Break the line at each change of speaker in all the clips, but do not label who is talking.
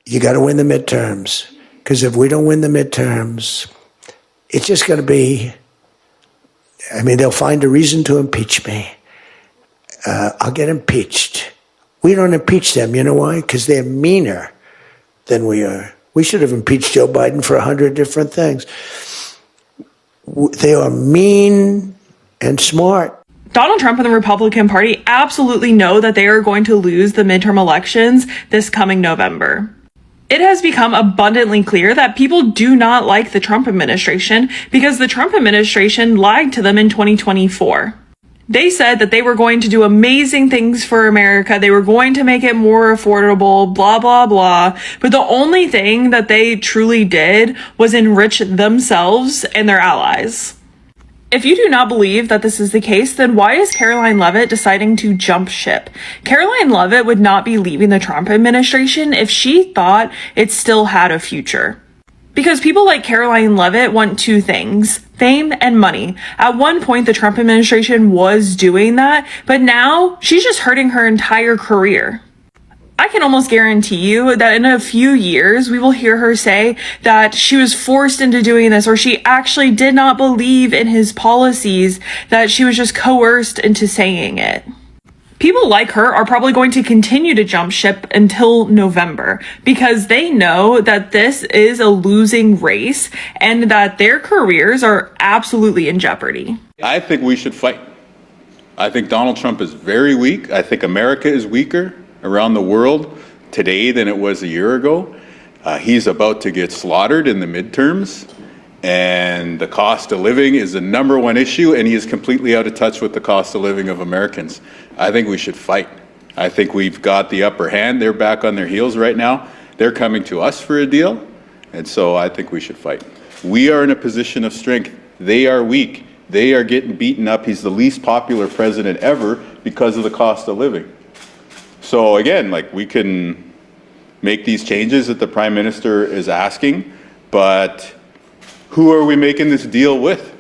you got to win the midterms. Because if we don't win the midterms, it's just going to be, I mean, they'll find a reason to impeach me. I'll get impeached. We don't impeach them. You know why? Because they're meaner than we are. We should have impeached Joe Biden for 100 different things. They are mean and smart.
Donald Trump and the Republican Party absolutely know that they are going to lose the midterm elections this coming November. It has become abundantly clear that people do not like the Trump administration because the Trump administration lied to them in 2024. They said that they were going to do amazing things for America. They were going to make it more affordable, blah, blah, blah. But the only thing that they truly did was enrich themselves and their allies. If you do not believe that this is the case, then why is Caroline Leavitt deciding to jump ship? Caroline Leavitt would not be leaving the Trump administration if she thought it still had a future. Because people like Caroline Leavitt want two things, fame and money. At one point, the Trump administration was doing that, but now she's just hurting her entire career. I can almost guarantee you that in a few years, we will hear her say that she was forced into doing this, or she actually did not believe in his policies, that she was just coerced into saying it. People like her are probably going to continue to jump ship until November because they know that this is a losing race and that their careers are absolutely in jeopardy.
I think we should fight. I think Donald Trump is very weak. I think America is weaker around the world today than it was a year ago. He's about to get slaughtered in the midterms, and the cost of living is the number one issue, and he is completely out of touch with the cost of living of Americans. I think we should fight. I think we've got the upper hand. They're back on their heels right now. They're coming to us for a deal, and so I think we should fight. We are in a position of strength. They are weak. They are getting beaten up. He's the least popular president ever because of the cost of living. So again, like, we can make these changes that the Prime Minister is asking, but who are we making this deal with?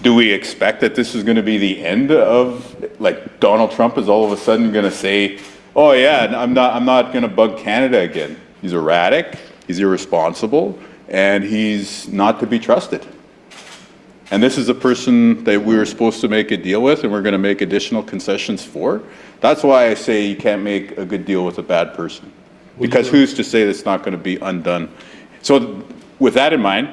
Do we expect that this is going to be the end of, like, Donald Trump is all of a sudden going to say, oh yeah, I'm not going to bug Canada again. He's erratic, he's irresponsible, and he's not to be trusted. And this is a person that we were supposed to make a deal with, and we're going to make additional concessions for. That's why I say you can't make a good deal with a bad person, because who's to say that's not going to be undone? So with that in mind,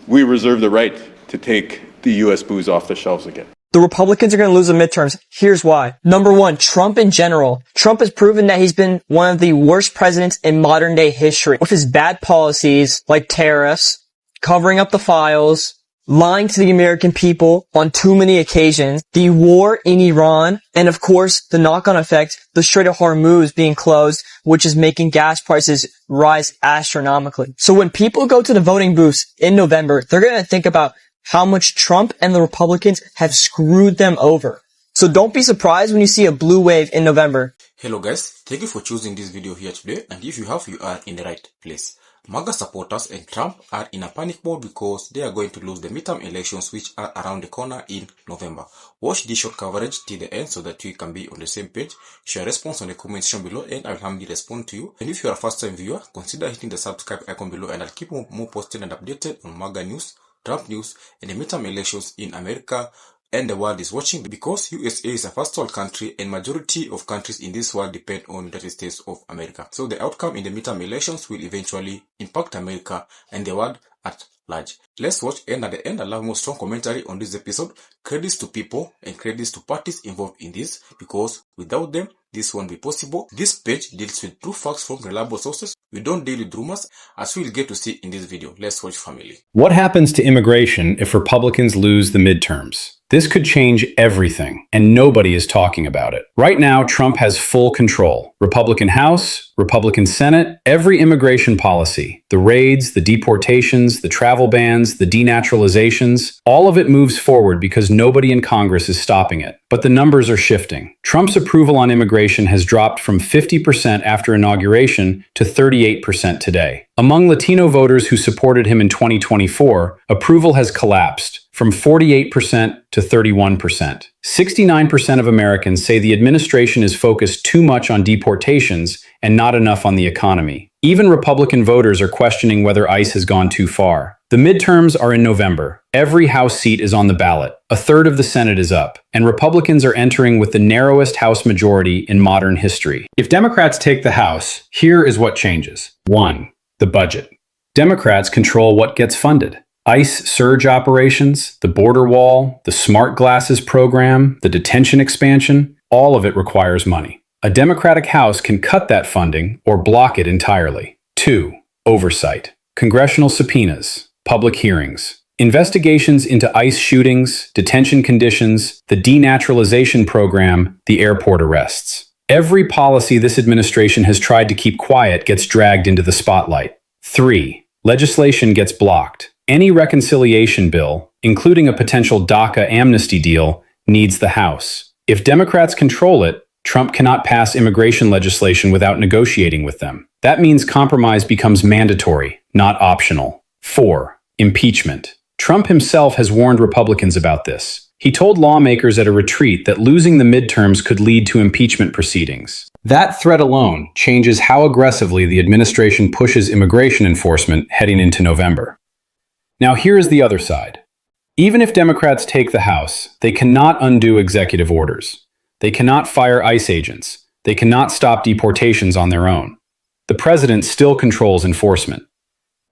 we reserve the right to take the U.S. booze off the shelves again.
The Republicans are going to lose the midterms. Here's why. Number one, Trump in general. Trump has proven that he's been one of the worst presidents in modern day history with his bad policies like tariffs, covering up the files, lying to the American people on too many occasions, the war in Iran, and of course, the knock-on effect, the Strait of Hormuz being closed, which is making gas prices rise astronomically. So when people go to the voting booths in November, they're going to think about how much Trump and the Republicans have screwed them over. So don't be surprised when you see a blue wave in November.
Hello guys, thank you for choosing this video here today, and if you have, you are in the right place. MAGA supporters and Trump are in a panic mode because they are going to lose the midterm elections, which are around the corner in November. Watch this short coverage till the end so that we can be on the same page. Share response on the comment section below and I will happily respond to you. And if you are a first time viewer, consider hitting the subscribe icon below and I'll keep more posted and updated on MAGA news, Trump news, and the midterm elections in America and the world is watching, because USA is a first world country and majority of countries in this world depend on United States of America. So the outcome in the midterm elections will eventually impact America and the world at large. Let's watch, and at the end I'll have more strong commentary on this episode. Credits to people and credits to parties involved in this, because without them this won't be possible. This page deals with true facts from reliable sources. We don't deal with rumors, as we'll get to see in this video. Let's watch, family.
What happens to immigration if Republicans lose the midterms? This could change everything, and nobody is talking about it. Right now, Trump has full control. Republican House, Republican Senate, every immigration policy, the raids, the deportations, the travel bans, the denaturalizations, all of it moves forward because nobody in Congress is stopping it. But the numbers are shifting. Trump's approval on immigration has dropped from 50% after inauguration to 38% today. Among Latino voters who supported him in 2024, approval has collapsed from 48% to 31%. 69% of Americans say the administration is focused too much on deportations and not enough on the economy. Even Republican voters are questioning whether ICE has gone too far. The midterms are in November. Every House seat is on the ballot. A third of the Senate is up, and Republicans are entering with the narrowest House majority in modern history. If Democrats take the House, here is what changes. 1. The budget. Democrats control what gets funded. ICE surge operations, the border wall, the smart glasses program, the detention expansion, all of it requires money. A Democratic House can cut that funding or block it entirely. 2. Oversight. Congressional subpoenas, public hearings, investigations into ICE shootings, detention conditions, the denaturalization program, the airport arrests. Every policy this administration has tried to keep quiet gets dragged into the spotlight. 3. Legislation gets blocked. Any reconciliation bill, including a potential DACA amnesty deal, needs the House. If Democrats control it, Trump cannot pass immigration legislation without negotiating with them. That means compromise becomes mandatory, not optional. 4. Impeachment. Trump himself has warned Republicans about this. He told lawmakers at a retreat that losing the midterms could lead to impeachment proceedings. That threat alone changes how aggressively the administration pushes immigration enforcement heading into November. Now here is the other side. Even if Democrats take the House, they cannot undo executive orders. They cannot fire ICE agents. They cannot stop deportations on their own. The president still controls enforcement.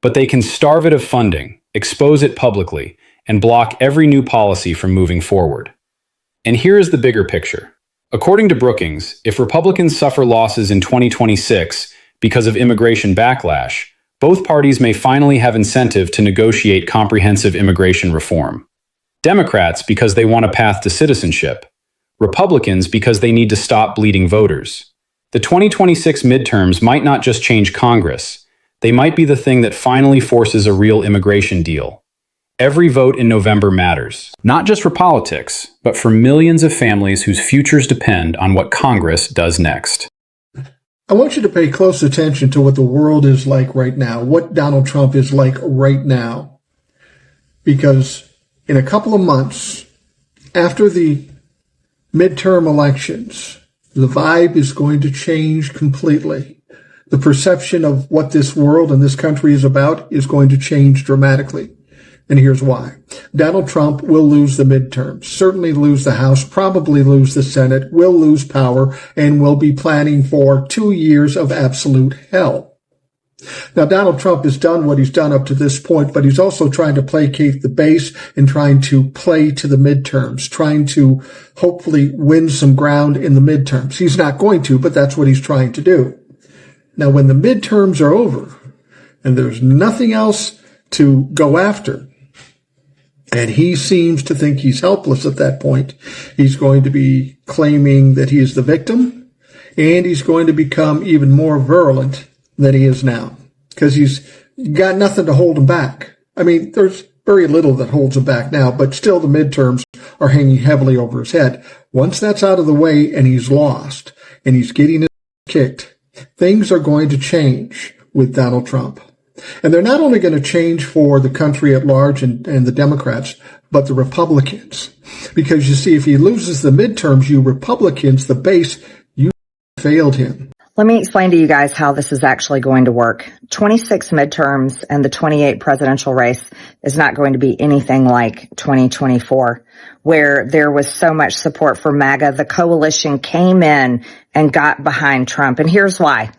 But they can starve it of funding, expose it publicly, and block every new policy from moving forward. And here is the bigger picture. According to Brookings, if Republicans suffer losses in 2026 because of immigration backlash, both parties may finally have incentive to negotiate comprehensive immigration reform. Democrats because they want a path to citizenship. Republicans because they need to stop bleeding voters. The 2026 midterms might not just change Congress. They might be the thing that finally forces a real immigration deal. Every vote in November matters, not just for politics, but for millions of families whose futures depend on what Congress does next.
I want you to pay close attention to what the world is like right now, what Donald Trump is like right now. Because in a couple of months, after the midterm elections, the vibe is going to change completely. The perception of what this world and this country is about is going to change dramatically. And here's why. Donald Trump will lose the midterms, certainly lose the House, probably lose the Senate, will lose power, and will be planning for 2 years of absolute hell. Now, Donald Trump has done what he's done up to this point, but he's also trying to placate the base and trying to play to the midterms, trying to hopefully win some ground in the midterms. He's not going to, but that's what he's trying to do. Now, when the midterms are over and there's nothing else to go after, and he seems to think he's helpless at that point, he's going to be claiming that he is the victim, and he's going to become even more virulent than he is now, because he's got nothing to hold him back. I mean, there's very little that holds him back now, but still the midterms are hanging heavily over his head. Once that's out of the way and he's lost and he's getting his kicked, things are going to change with Donald Trump. And they're not only going to change for the country at large and the Democrats, but the Republicans. Because you see, if he loses the midterms, you Republicans, the base, you failed him.
Let me explain to you guys how this is actually going to work. 26 midterms and the 28 presidential race is not going to be anything like 2024, where there was so much support for MAGA. The coalition came in and got behind Trump. And here's why.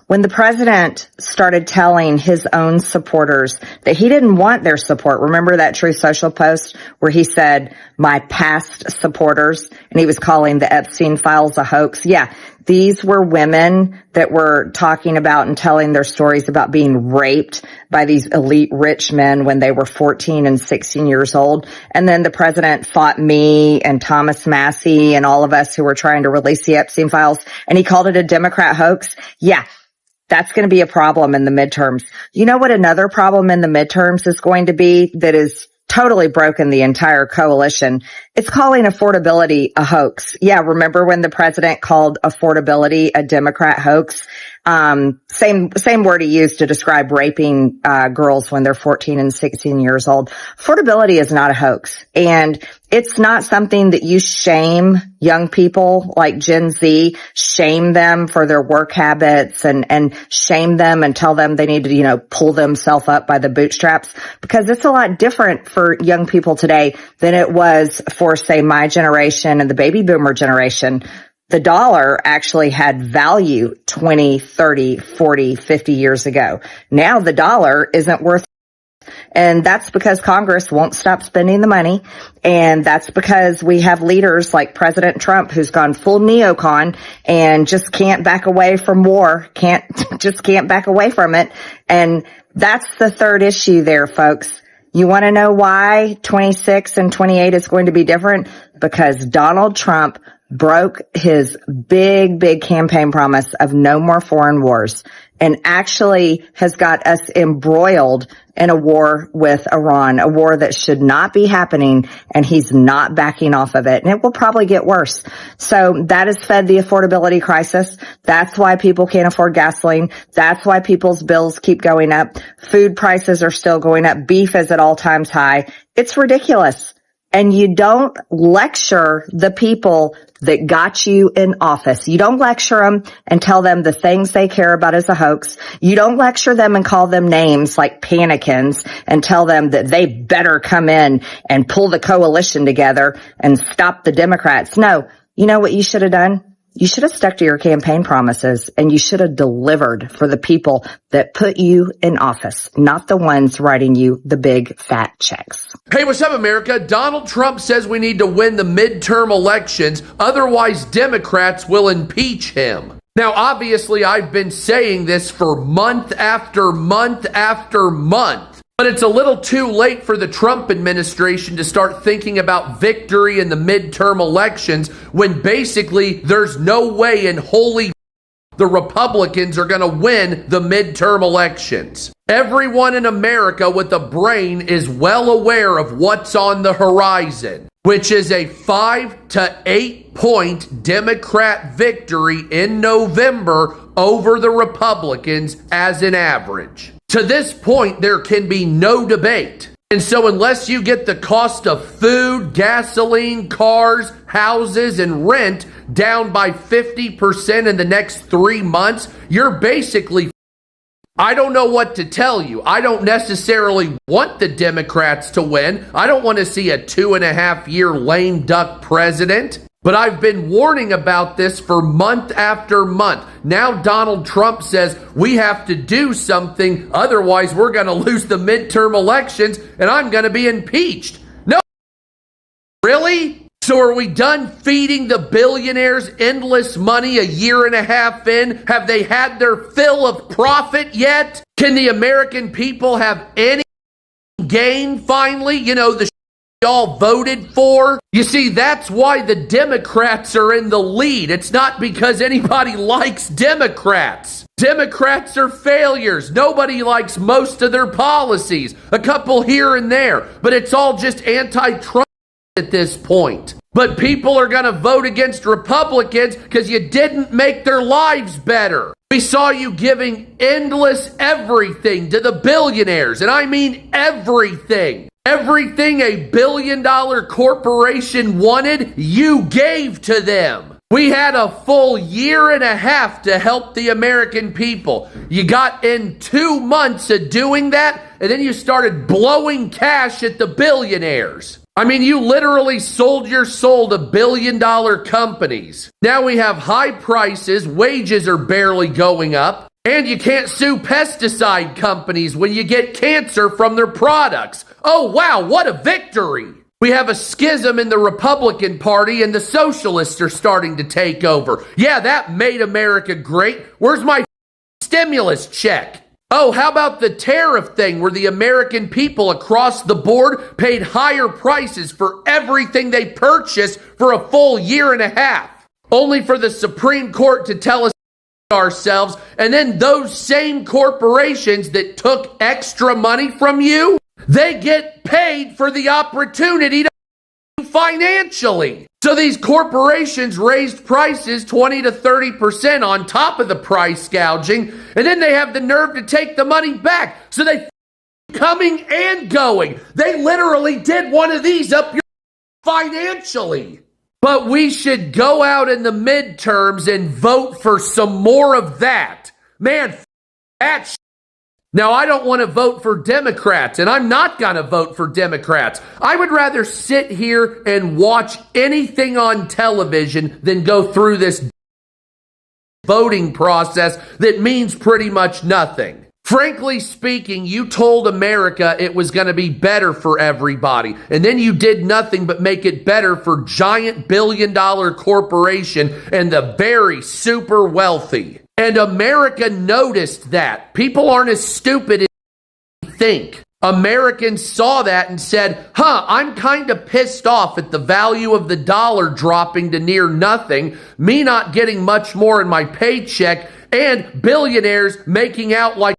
When the president started telling his own supporters that he didn't want their support, remember that Truth Social post where he said, my past supporters, and he was calling the Epstein files a hoax? Yeah, these were women that were talking about and telling their stories about being raped by these elite rich men when they were 14 and 16 years old. And then the president fought me and Thomas Massey and all of us who were trying to release the Epstein files, and he called it a Democrat hoax. Yeah. That's going to be a problem in the midterms. You know what another problem in the midterms is going to be that is totally broken the entire coalition? It's calling affordability a hoax. Yeah, remember when the president called affordability a Democrat hoax? Same word he used to describe raping girls when they're 14 and 16 years old. Affordability is not a hoax, and it's not something that you shame young people like Gen Z, shame them for their work habits and shame them and tell them they need to, pull themselves up by the bootstraps, because it's a lot different for young people today than it was for, say, my generation and the baby boomer generation. The dollar actually had value 20, 30, 40, 50 years ago. Now the dollar isn't worth, and that's because Congress won't stop spending the money. And that's because we have leaders like President Trump, who's gone full neocon and just can't back away from war, can't back away from it. And that's the third issue there, folks. You want to know why 26 and 28 is going to be different? Because Donald Trump broke his big campaign promise of no more foreign wars and actually has got us embroiled in a war with Iran, a war that should not be happening, and he's not backing off of it. And it will probably get worse. So that has fed the affordability crisis. That's why people can't afford gasoline. That's why people's bills keep going up. Food prices are still going up. Beef is at all times high. It's ridiculous. And you don't lecture the people that got you in office. You don't lecture them and tell them the things they care about is a hoax. You don't lecture them and call them names like panicans and tell them that they better come in and pull the coalition together and stop the Democrats. No, you know what you should have done? You should have stuck to your campaign promises, and you should have delivered for the people that put you in office, not the ones writing you the big fat checks.
Hey, what's up, America? Donald Trump says we need to win the midterm elections, otherwise Democrats will impeach him. Now, obviously, I've been saying this for month after month after month. But it's a little too late for the Trump administration to start thinking about victory in the midterm elections when basically there's no way in holy the Republicans are going to win the midterm elections. Everyone in America with a brain is well aware of what's on the horizon, which is a 5 to 8 point Democrat victory in November over the Republicans as an average. To this point, there can be no debate. And so unless you get the cost of food, gasoline, cars, houses, and rent down by 50% in the next 3 months, you're basically, I don't know what to tell you. I don't necessarily want the Democrats to win. I don't want to see a 2.5-year lame duck president. But I've been warning about this for month after month. Now Donald Trump says we have to do something, otherwise we're going to lose the midterm elections and I'm going to be impeached. No, really? So are we done feeding the billionaires endless money a year and a half in? Have they had their fill of profit yet? Can the American people have any gain finally? The y'all voted for? You see, that's why the Democrats are in the lead. It's not because anybody likes Democrats. Democrats are failures. Nobody likes most of their policies. A couple here and there. But it's all just anti-Trump at this point. But people are going to vote against Republicans because you didn't make their lives better. We saw you giving endless everything to the billionaires. And I mean everything. Everything a billion-dollar corporation wanted, you gave to them. We had a full year and a half to help the American people. You got in 2 months of doing that, and then you started blowing cash at the billionaires. I mean, you literally sold your soul to billion-dollar companies. Now we have high prices, wages are barely going up, and you can't sue pesticide companies when you get cancer from their products. Oh, wow, what a victory. We have a schism in the Republican Party and the socialists are starting to take over. Yeah, that made America great. Where's my stimulus check? Oh, how about the tariff thing where the American people across the board paid higher prices for everything they purchased for a full year and a half, only for the Supreme Court to tell us ourselves, and then those same corporations that took extra money from you, they get paid for the opportunity to financially. So these corporations raised prices 20 to 30% on top of the price gouging, and then they have the nerve to take the money back. So they coming and going. They literally did one of these up your financially. But we should go out in the midterms and vote for some more of that. Man, that shit. Now, I don't want to vote for Democrats, and I'm not going to vote for Democrats. I would rather sit here and watch anything on television than go through this voting process that means pretty much nothing. Frankly speaking, you told America it was going to be better for everybody, and then you did nothing but make it better for giant billion-dollar corporation and the very super wealthy. And America noticed that. People aren't as stupid as you think. Americans saw that and said, I'm kind of pissed off at the value of the dollar dropping to near nothing, me not getting much more in my paycheck, and billionaires making out like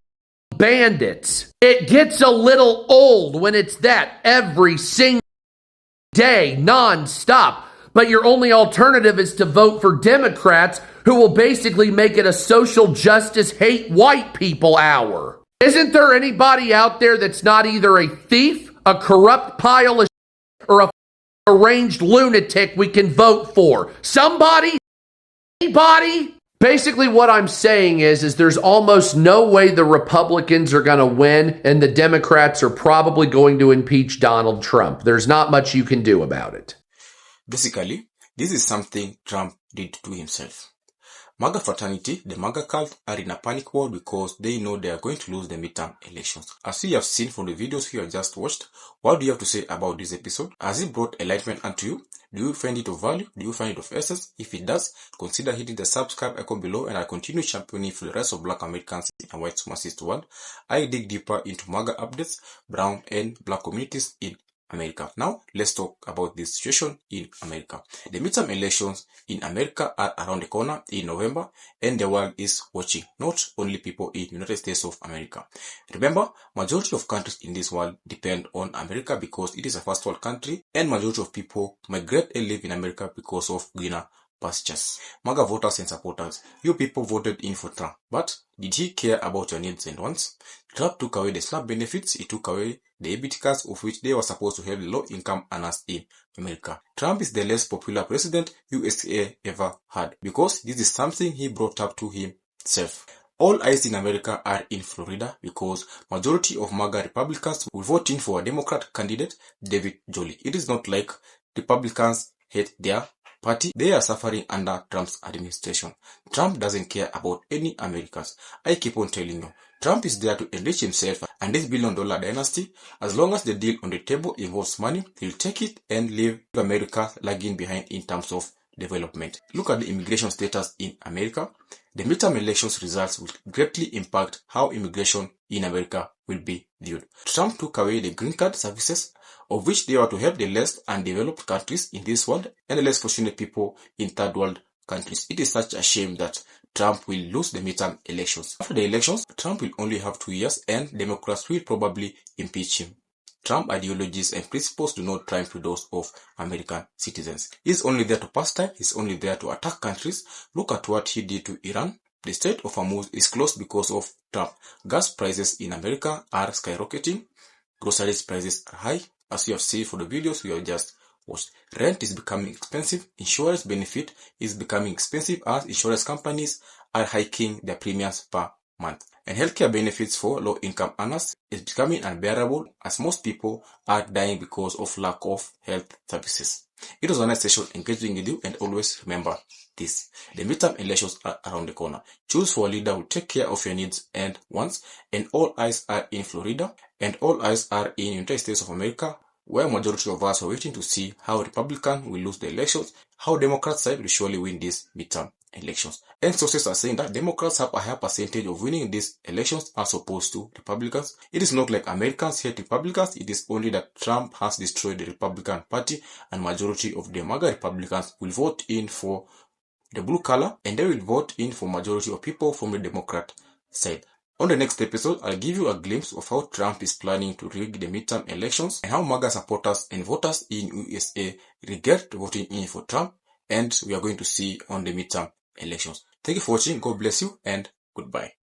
bandits. It gets a little old when it's that every single day, non-stop. But your only alternative is to vote for Democrats who will basically make it a social justice hate white people hour. Isn't there anybody out there that's not either a thief, a corrupt pile of shit, or a deranged lunatic we can vote for? Somebody? Anybody? Basically what I'm saying is there's almost no way the Republicans are going to win, and the Democrats are probably going to impeach Donald Trump. There's not much you can do about it.
Basically, this is something Trump did to himself. MAGA fraternity, the MAGA cult, are in a panic mode because they know they are going to lose the midterm elections. As you have seen from the videos you have just watched, what do you have to say about this episode? Has it brought enlightenment unto you? Do you find it of value? Do you find it of essence? If it does, consider hitting the subscribe icon below, and I'll continue championing for the rest of Black Americans and white supremacist world. I dig deeper into MAGA updates, brown and black communities in America. Now, let's talk about this situation in America. The midterm elections in America are around the corner in November, and the world is watching, not only people in United States of America. Remember, majority of countries in this world depend on America because it is a first world country, and majority of people migrate and live in America because of greener pastures. MAGA voters and supporters, you people voted in for Trump, but did he care about your needs and wants? Trump took away the SNAP benefits, he took away the EBT cards of which they were supposed to help the low-income earners in America. Trump is the less popular president USA ever had because this is something he brought up to himself. All eyes in America are in Florida because majority of MAGA Republicans will vote in for a Democrat candidate, David Jolly. It is not like Republicans hate their party. They are suffering under Trump's administration. Trump doesn't care about any Americans. I keep on telling you, Trump is there to enrich himself and this billion-dollar dynasty. As long as the deal on the table involves money, he'll take it and leave America lagging behind in terms of development. Look at the immigration status in America. The midterm elections results will greatly impact how immigration in America will be viewed. Trump took away the green card services, of which they are to help the less undeveloped countries in this world and the less fortunate people in third world countries. It is such a shame that Trump will lose the midterm elections. After the elections, Trump will only have 2 years and Democrats will probably impeach him. Trump ideologies and principles do not triumph to those of American citizens. He's only there to pass time. He's only there to attack countries. Look at what he did to Iran. The Strait of Hormuz is closed because of Trump. Gas prices in America are skyrocketing. Groceries prices are high, as you have seen for the videos we have just watched. Rent is becoming expensive. Insurance benefit is becoming expensive as insurance companies are hiking their premiums per month. And healthcare benefits for low-income earners is becoming unbearable as most people are dying because of lack of health services. It was a nice session engaging with you, and always remember this. The midterm elections are around the corner. Choose for a leader who will take care of your needs and wants, and all eyes are in Florida, and all eyes are in United States of America, where majority of us are waiting to see how Republicans will lose the elections, how Democrats side will surely win these midterm elections. And sources are saying that Democrats have a higher percentage of winning these elections as opposed to Republicans. It is not like Americans hate Republicans, it is only that Trump has destroyed the Republican Party, and majority of the MAGA Republicans will vote in for the blue color, and they will vote in for majority of people from the Democrat side. On the next episode, I'll give you a glimpse of how Trump is planning to rig the midterm elections and how MAGA supporters and voters in USA regret voting in for Trump, and we are going to see on the midterm elections. Thank you for watching. God bless you and goodbye.